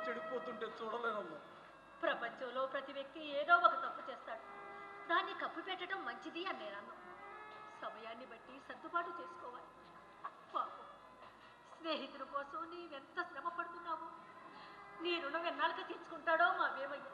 చెడిపోతుంటే చూడలేనమ్మా. ప్రపంచంలో ప్రతి వ్యక్తి ఏదో ఒక తప్పు చేస్తాడు. దాన్ని కప్పు పెట్టడం మంచిది అని నేను అన్నాను. సమయాన్ని బట్టి సర్దుబాటు చేసుకోవాలి. పాపం స్నేహితుల కోసం నీవెంత శ్రమ పడుతున్నావో. నీ రుణం ఎన్నాళ్ళకి తీర్చుకుంటాడో మా వేమయ్య.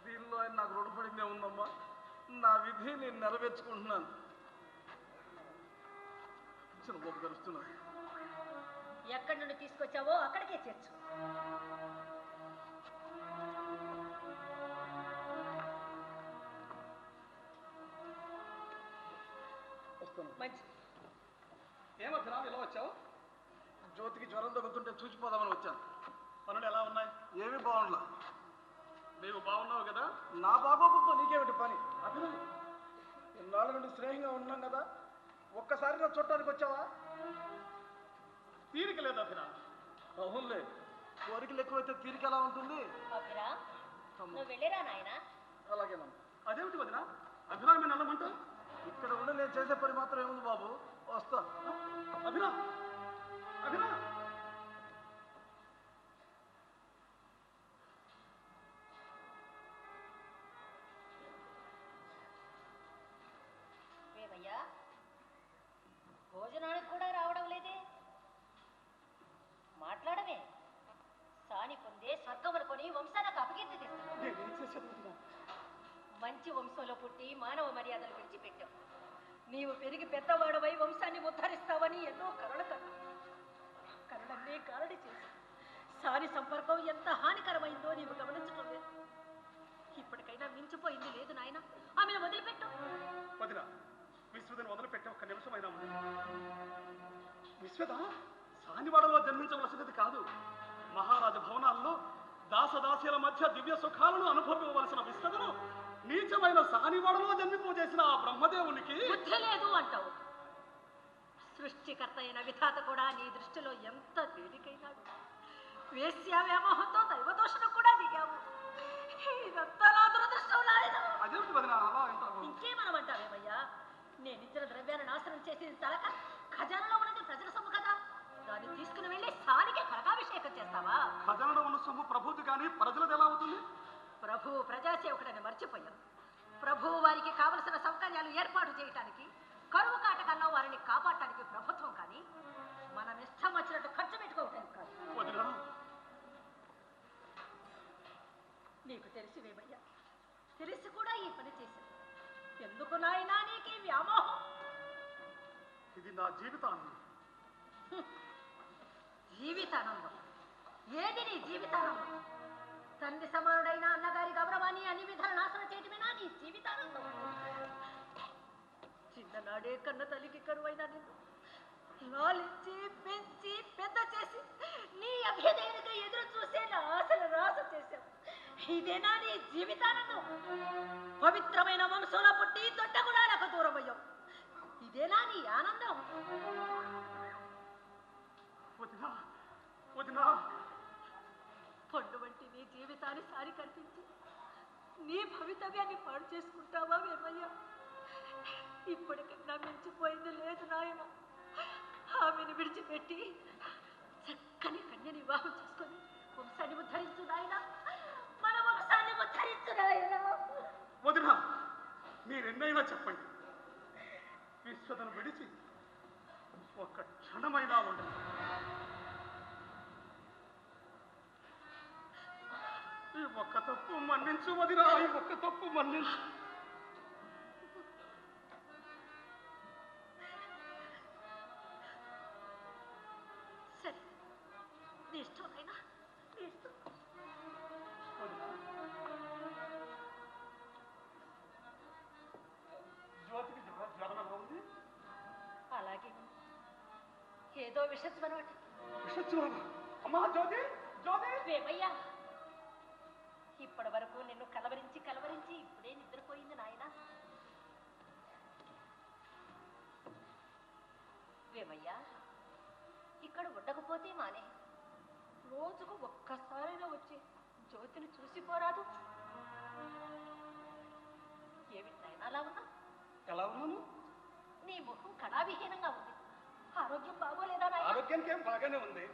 దీనిలో ఆయన నాకు రుణపడిందే ఉందమ్మా. నా విధి నేను నెరవేర్చుకుంటున్నాను. చిన్నబాబు గరుస్తున్నాను. ఎక్కడి నుండి తీసుకొచ్చావో అక్కడికే చేర్చు. మంచి ఏమొచ్చినా ఇలా వచ్చావు? జ్యోతికి జ్వరం తగ్గుతుంటే చూసిపోదామని వచ్చాను. పనులు ఎలా ఉన్నాయి? ఏమీ బాగుండలా. నీవు బాగున్నావు కదా? నా బాగోగులతో నీకేమిటి పని? అభినందన. ఇన్నాళ్ళ నుండి స్నేహంగా ఉన్నాం కదా, ఒక్కసారి నా చుట్టానికి వచ్చావా? తీరిక లేదు అభిరా. అవునులే, కోరికలు ఎక్కువైతే తీరిక ఎలా ఉంటుంది? నువ్వు వెళ్ళిరా నాయనా. అలాగేనమ్మా. అదేమిటి వదినా అభిరామి నల్లమంట? ఇక్కడ ఉండి నేను చేసే పని మాత్రం ఏముంది బాబు, వస్తా. అభిరా అభిరా వేమయ్యా, భోజనానికి కూడా రావడం లేదే. మాట్లాడమే. సాని పొందే స్వర్గములు కొని వంశానికి అపకీర్తి తెస్తున్నావు. మంచి వంశంలో పుట్టి మానవ మర్యాదలు విడిచిపెట్టావు. నీవు పెరిగి పెద్దవాడవై వంశాన్ని ఉద్ధరిస్తావని ఎన్నో కలలు కన్నా. కలలన్నీ కారడి చేసి సాని సంపర్కం ఎంత హానికరమైందో నీవు గమనించడం లేదు. ఇప్పటికైనా మించిపోయింది లేదు నాయన. ఆమెను వదిలిపెట్టు. వదిన విశ్వదని వదిలిపెట్టే ఒక్క నిమిషమైనా ఉంది. విశ్వద సానివాడలో జన్మించవలసినది కాదు. మహారాజ భవనాల్లో దాసదాసీల మధ్య దివ్య సుఖాలను అనుభవించవలసిన విశ్వదను నీచమైన సానివాడలో జన్మింపజేసిన ఆ బ్రహ్మదేవునికి బుద్ధి లేదు అంటావు. సృష్టికర్త అయిన విధాత కూడా నీ దృష్టిలో ఎంత తేలికైనాడు. వేశ్య వ్యామోహంతో దైవదోషణ కూడా దిగావు. ఇదంతా నా దురదృష్టం నాయన. అదేమిటి వదిన అలా అంటావు? ఇంకేమనమంటావేమయ్యా? నేనిచ్చిన ద్రవ్యాన్ని నాశనం చేసిన తలక ఖజానాలో ఉన్నది ప్రజల సొమ్ము కదా. దాన్ని తీసుకుని వెళ్ళి సానికి కనకాభిషేకం చేస్తావా? ఖజానాలో ఉన్న సొమ్ము ప్రభువుది కానీ ప్రజలది ఎలా అవుతుంది? ప్రభువు ప్రజాసేవకుడని మర్చిపోయాం. ప్రభువు వారికి కావలసిన సౌకర్యాలు ఏర్పాటు చేయటానికి, కరువు కాటకల్లో వారిని కాపాడటానికి ప్రభుత్వం కానీ మనం ఇష్టం వచ్చినట్టు ఖర్చు పెట్టుకోవటానికి కాదు. నీకు తెలిసివేమయ్యా, తెలిసి కూడా ఈ పని చేశాను. ఎందుకు నాయనా నీకు ఈ వ్యామోహం? ఇది నా జీవితానందం. జీవితానందం? ఏది నీ జీవితానందం? తండ్రి సమానుడైన అన్నగారి గౌరవాన్ని అన్ని విధాలు నాశనం చేయటమేనా నీ జీవితానందం? చిన్ననాడే కన్న తల్లికి కరువైన నిన్ను లాలించి పెంచి పెద్ద చేసి నీ అభ్యుదయానికి ఎదురు చూసే నా ఆశలు రాస చేశావు. ఇదేనా నీ జీవితానందం? పవిత్రమైన వంశంలో పుట్టి దొడ్డగుడాలకు దూరమయ్యావు. ఇదేనా నీ ఆనందం? పండు వంటి నీ జీవితాన్ని సారి కల్పించి నీ భవితవ్యాన్ని పాడు చేసుకుంటావా వేమయ్య? ఇప్పటికైనా మించిపోయింది లేదు నాయన. ఆమెను విడిచిపెట్టి చక్కని కన్యని వివాహం చేసుకొని వంశాన్ని ఉద్ధరించు నాయన. మన వంశాన్ని ఉద్ధరించు నాయన. వదినా మీరెన్నైనా చెప్పండి, విశ్వతను విడిచి ఒక్క క్షణమైనా ఉండదు. ఈ ఒక్క తప్పు మన్నించు వదినా, ఈ ఒక్క తప్పు మన్నించు. సరే, నీ ఇష్టం అయినా నీ ఇష్టం. జ్యోతికి జ్వరం ఎలా ఉంది? అలాగే ఏదో విషజ్వరం అంటే. విషజ్వరం? అమ్మా జ్యోతి, జ్యోతి! వేమయ్యా, ఇప్పటి వరకు నిన్ను కలవరించి కలవరించి ఇప్పుడే నిద్రపోయింది నాయన. వేమయ్యా, ఇక్కడ ఉండకపోతే మానే రోజుకు ఒక్కసారైనా వచ్చి జ్యోతిని చూసిపోరాదు. ఏమిటి నాయన అలా ఉన్నా? ఎలా ఉన్నాను? నీ ముఖం కళావిహీనంగా ఉంది. ఆరోగ్యం బాగోలేదా నాయన? ఆరోగ్యానికి ఏం బాగానే ఉంది.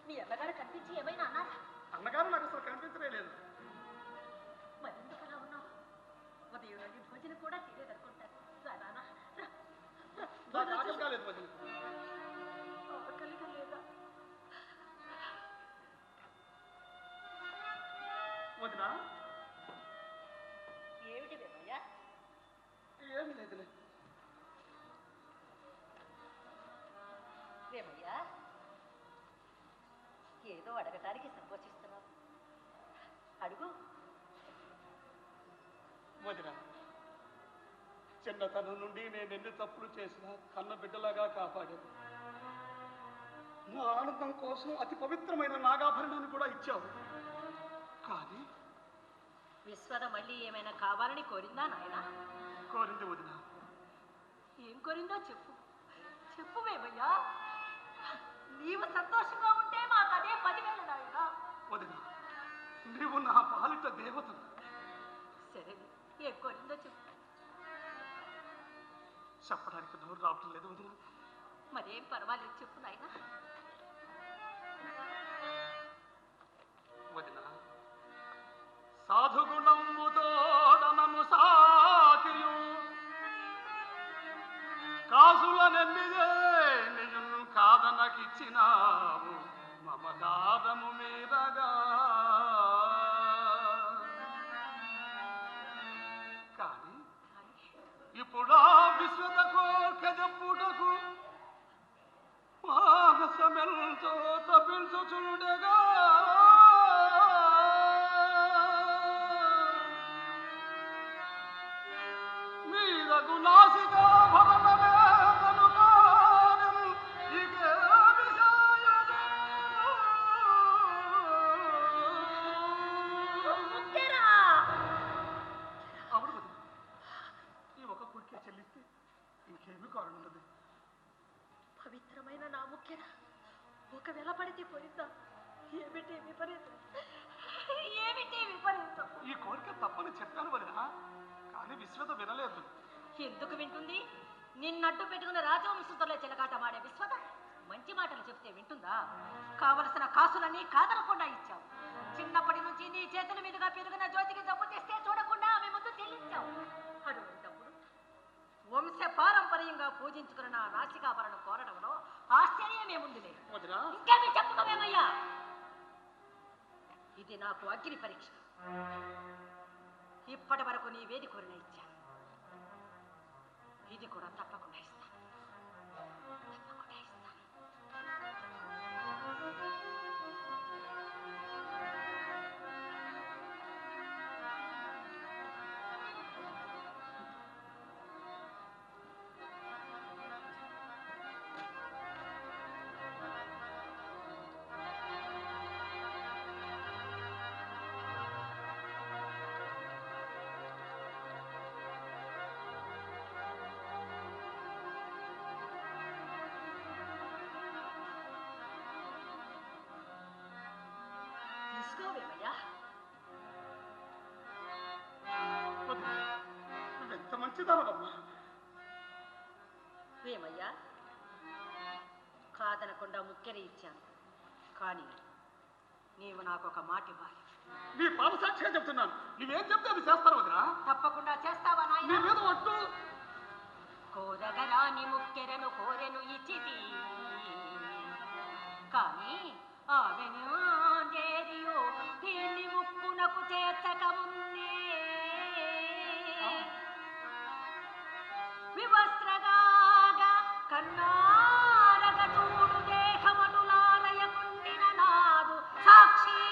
మీ అన్నగారు కనిపించి ఏమైనా అన్నారా? అన్నగారు నాకు అసలు వదినా ఏమిటి వేమయ్య? ఏమి లేదులే. వేమయ్య, ఏదో అడగటానికి సంకోచిస్తున్నావు. అడుగు. వదినా, చిన్నతనం నుండి నేను ఎన్ని తప్పులు చేసినా కన్న బిడ్డలాగా కాపాడాను. నా ఆనందం కోసం అతి పవిత్రమైన నాగాభరణాన్ని కూడా ఇచ్చావు. కానీ విశ్వద మళ్ళీ ఏమైనా కావాలని కోరిందా నాయన? కోరింది వదినా. ఏం కోరిందో చెప్పు. చెప్పు వేమయ్యా. నీవు సంతోషంగా ఉంటే మాకు అదే 10,000 నాయన. వదినా, నీవు నా పాలిట దేవత. సరే, ఏం కోరిందో చెప్పు. చెప్పడానికి నోరు రావటం లేదు వదినా. మరేం పర్వాలేదు, చెప్పు నాయన. వదినా, సాధుగుణముతోడనను సాకియు కాసులనెన్నిదే నిజును కాదనకిచ్చినావు మమకారము మీదగా. కానీ ఇప్పుడా విశ్వత కోర్క చెప్పుటకు మానసమెంతో తప్పించుచుండగా మీరకు నాసికా భవనమేదను కాదం ఇకే అవును, ఈ ఒక కుడికే చెల్లిస్తే ఇంకేమీ కారణం. పవిత్రమైన నా ముఖ్యన ఒకవేళ పడితే పోయిందా? ఏమిటి విపరీతం, ఏమిటి విపరీతం? ఈ కోరిక తప్పని చెప్పాను వదినా, కానీ విశ్వత వినలేదు. ఎందుకు వింటుంది? నిన్నట్టు పెట్టుకున్న రాజవంశంతో చిలకాటమాడే విశ్వత మంచి మాటలు చెప్తే వింటుందా? కావలసిన కాసులన్నీ కాదనకుండా ఇచ్చావు. చిన్నప్పటి నుంచి నీ చేతుల మీదుగా పెరిగిన జ్యోతికి జబ్బు తెస్తే చూడకుండా ఆమె ముందు చెల్లించావు. అటువంటప్పుడు వంశ పారంపర్యంగా పూజించుకున్న నా నాసికాభరణం కోరడంలో ఆశ్చర్యమేముందిలే. ఇంకేమీ చెప్పుకోమేమయ్యా. ఇది నాకు అగ్ని పరీక్ష. ఇప్పటి వరకు నీవేది కోరిన ఇచ్చాను. ఇది కూడా తప్పకుండా ఇస్తాను, తప్పకుండా ఇస్తాను. తీసుకోవేమయ్యా. ఎంత మంచిదమ్మా. వేమయ్యా, కాదనకుండా ముక్కెరి ఇచ్చాను. కానీ నీవు నాకు ఒక మాట ఇవ్వాలి. నీ పాదసాక్షిగా చెప్తున్నాను, నువ్వేం చెప్తే అది చేస్తాను వదినా. తప్పకుండా చేస్తావా నీ నాయన? మీద ఒట్టు. కోరగరాని ముక్కెరను కోరెను ఇచ్చితి, కానీ ఆమెను చేరియో దీన్ని ముక్కునకు చేర్చకముందే వివస్త్రగాగా కన్నారగ చూడు దేహమటులాలయకుండిన నాదు సాక్షి.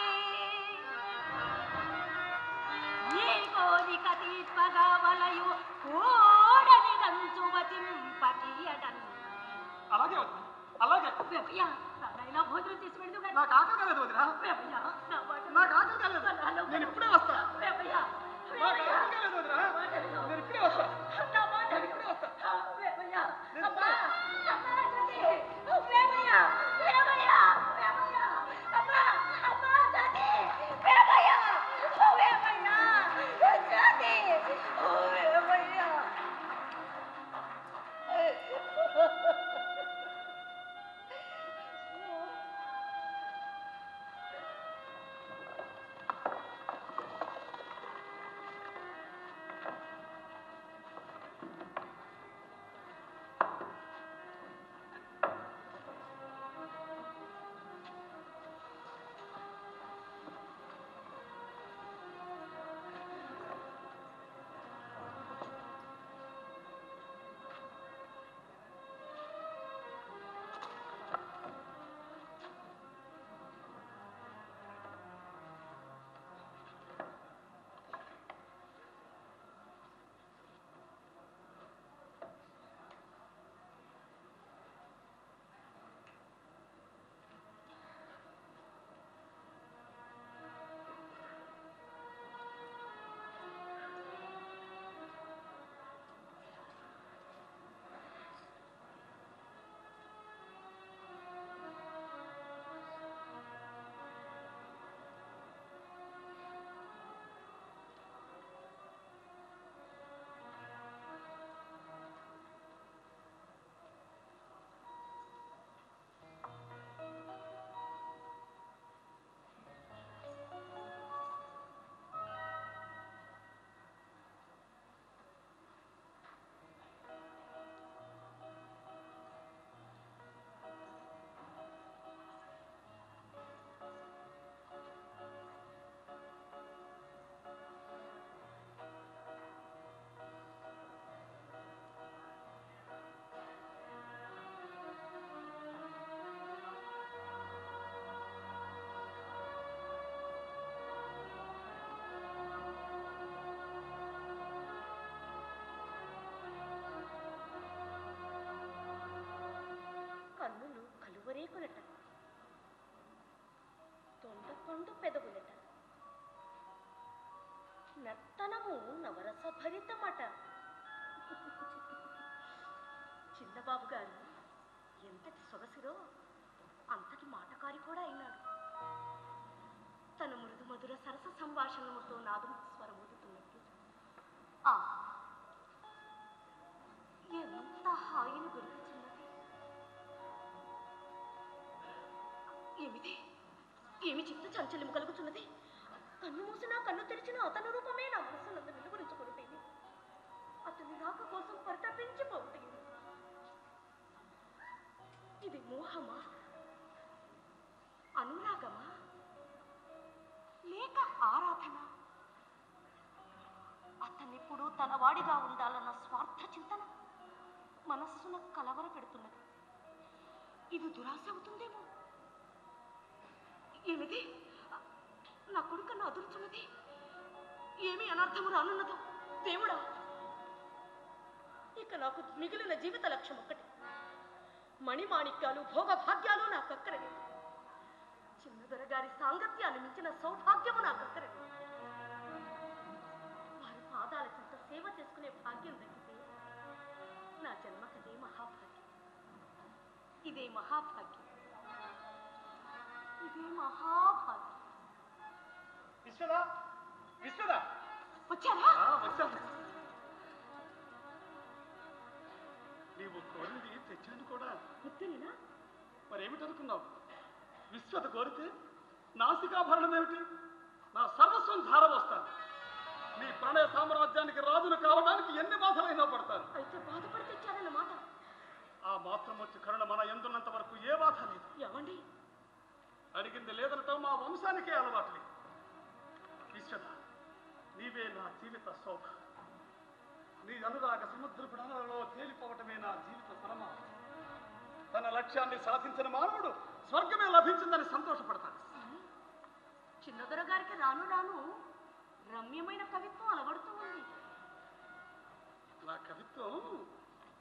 ఈ కోరిక తీర్పగా వలయు కోడని గంచు వచింపటియడన్. అలాగే వదినా, అలాగే. వేమయ్యా, నాయనా భోజనం చేసి వెళ్ళు. నాకు ఆకలి కాలేదు వదినా. వేమయ్యా, నా మాట నాకు ఆకలి కాలేదు, నేను ఇప్పుడే వస్తా. వేమయ్యా, నాకు ఆకలి కాలేదు వదినా, నేను ఇప్పుడే వస్తా. నా మాట నేను ఇప్పుడే వస్తా. వేమయ్యా, అమ్మా, అమ్మా, జ్యోతి, వేమయ్యా, వేమయ్యా, వేమయ్యా, అమ్మా, అమ్మా, జ్యోతి, వేమయ్యా, వేమయ్యా, జ్యోతి, వేమయ్యా. పెదవులట, నర్తనము నవరస భరితమట. చిన్నబాబు గారు ఎంతటి సొగసిరో అంతటి మాటకారి కూడా అయినాడు. తన మృదు మధుర సరస సంభాషణలతో నాదం స్వరమూదుతున్నట్లు ఎంత హాయిని దొరుకుతున్నది. ఏమిది, ఏమి చిత్త చంచల్యము కలుగుతున్నది. కన్ను మూసినా కన్ను తెరిచినా అతని రూపమే నా మనసునందు నిలువరించుకుంటేనే, అతని రాక కోసం పరితపించిపోతుంది. ఇది మోహమా, అనురాగమా, లేక ఆరాధన? అతనిప్పుడు తన వాడిగా ఉండాలన్న స్వార్థ చింతన మనస్సున కలవర పెడుతున్నది. ఇది దురాశ అవుతుందేమో. ఏమిది, నా కొడుకನ್ನು అదురుచున్నది. ఏమి అనర్థము రానున్నదో దేవుడా. ఇక నాకు మిగిలిన జీవిత లక్ష్యం ఒక్కటి. మణిమాణిక్యాలు భోగభాగ్యాలు నాకు అక్కరలేదు. చిన్నదొరగారి సాంగత్యాన్ని మించిన సౌభాగ్యము నాకు అక్కరలేదు. వారి పాదాల చింత సేవ చేసుకునే భాగ్యం దక్కితే నా జన్మకదే మహాభాగ్యం. ఇదే మహాభాగ్యం, ఇదే మహాభాగ్యం. విశ్వదా, విశ్వదా, వచ్చారా? వచ్చాను. నీవు కోరింది తెచ్చాను కూడా. ముత్తేనా? మరేమిటనుకున్నావు? విశ్వత కోరితే నాసికాభరణం ఏమిటి? నా సర్వస్వం ధారవస్తాను. నీ ప్రణయ సామ్రాజ్యానికి రాజును కావడానికి ఎన్ని బాధలైనా పడతాను. అయితే బాధపడి తెచ్చారన్నమాట. ఆ మాత్రం వచ్చి కరుణ మన ఎందున్నంత వరకు ఏ బాధ లేదు. ఏమండి, అడిగింది లేదనటం మా వంశానికే అలవాటు లేదు. విశ్వత, నీవే నా జీవిత శోభ. నీ అనురాగ సముద్ర ప్రాణాలలో తేలిపోవటమే నా జీవిత పరమావధి. తన లక్ష్యాన్ని సాధించిన మానవుడు స్వర్గమే లభించిందని సంతోషపడతాడు. చిన్నదొర గారికి రాను రాను రమ్యమైన కవిత్వం అలవడుతూ ఉంది. నా కవిత్వం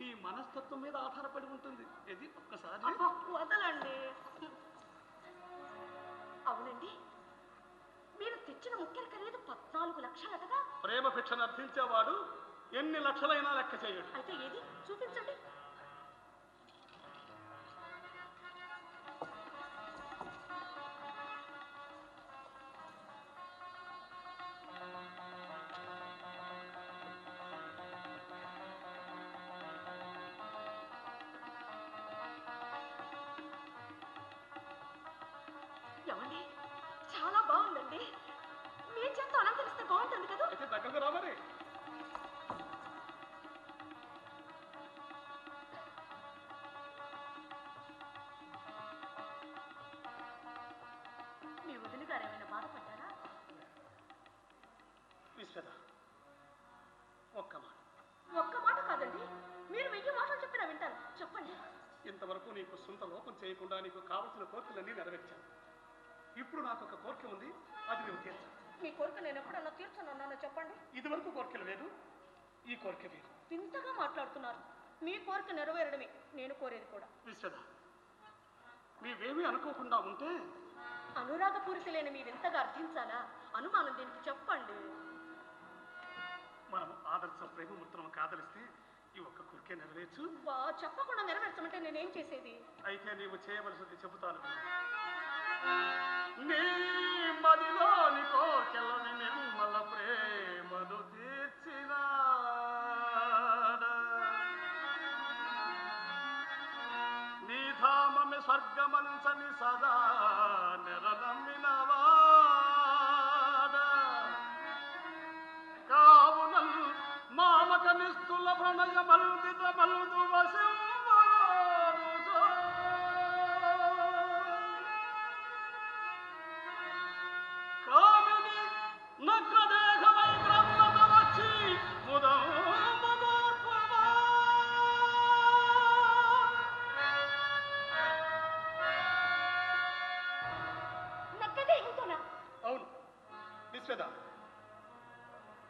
ఈ మనస్తత్వం మీద ఆధారపడి ఉంటుంది. ఇది ఒక్కసారి వదలండి. అవునండి, మీరు తెచ్చిన ముఖ్య ఖరీదు 14 లక్షలటగా. ప్రేమ భిక్షను అర్థించేవాడు ఎన్ని లక్షలైనా లెక్క చేయడు. అయితే ఏది చూపించండి. ఏమండి, చాలా బాగుందండి. మీ చేత అలంకరిస్తే బాగుంటుంది కదా. అయితే దగ్గరకు రా మరి. మీ వదిన గారు ఏమైనా బాధపడ్డారా? విశ్వద, ఒక్క మాట. ఒక్క మాట కాదండి, మీరు 1000 మాటలు చెప్పినా వింటాను. చెప్పండి. ఇంతవరకు నీకు సొంత లోపం చేయకుండా నీకు కావలసిన కోరికలన్నీ నెరవేర్చాను. ఇప్పుడు నాకు ఒక కోరిక ఉంది, అది నువ్వు తీర్చాలి. మీ కోరిక నేను ఎప్పుడన్నా తీర్చనున్నానో చెప్పండి. ఇదివరకు కోరికలు వేరు, ఈ కోరిక వేరు. వింతగా మాట్లాడుతున్నారు. మీ కోరిక నెరవేరడమే నేను కోరేది కూడా. విశ్వద, నీవేమీ అనుకోకుండా ఉంటే. అనురాగపూరిత లేని మీరు ఎంతగా అర్థించాలా? అనుమానం దీనికి చెప్పండి. మనం ఆదర్శ ప్రేమమూర్తులను కాదలిస్తే ఈ ఒక్క కోరికే నెరవేర్చు. చెప్పకుండా నెరవేర్చమంటే నేనేం చేసేది? అయితే నీవు చేయవలసింది చెబుతాను. నీ మదిలోని కోకెలని నిర్మల ప్రేమను తీర్చిన నీ ధామమి స్వర్గమంచని సదా నెరనమ్మినవాడ కావునల్ మామక నిస్తుల ప్రణయ మల్దిత మల్దు కామిని నగ్నదేహమై గ్రమ్మత వచ్చి అవును విశ్వద,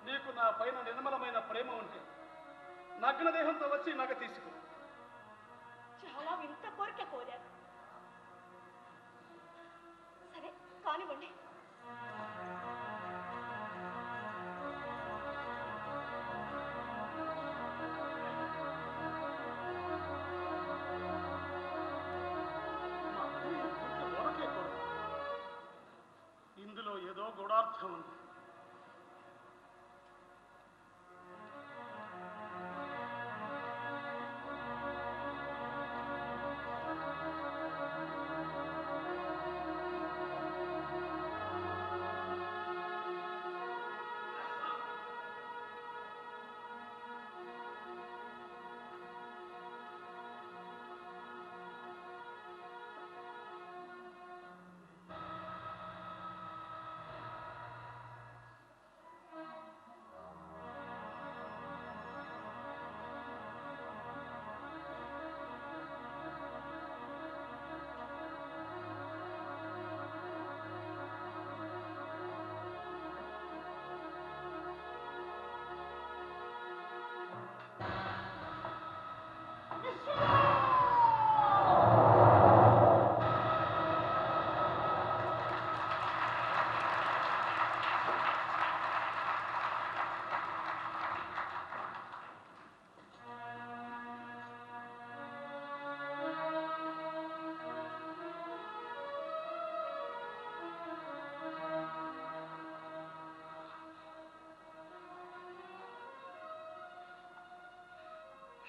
నీకు నా పైన నిర్మలమైన ప్రేమ ఉంటే నగ్నదేహంతో వచ్చి నగ తీసుకో. చాలా వింత కోరిక కోరారు. సరే కానివ్వండి. ఏదో గూఢార్థం ఉంది.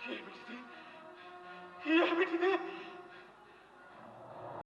ఏమిటిది?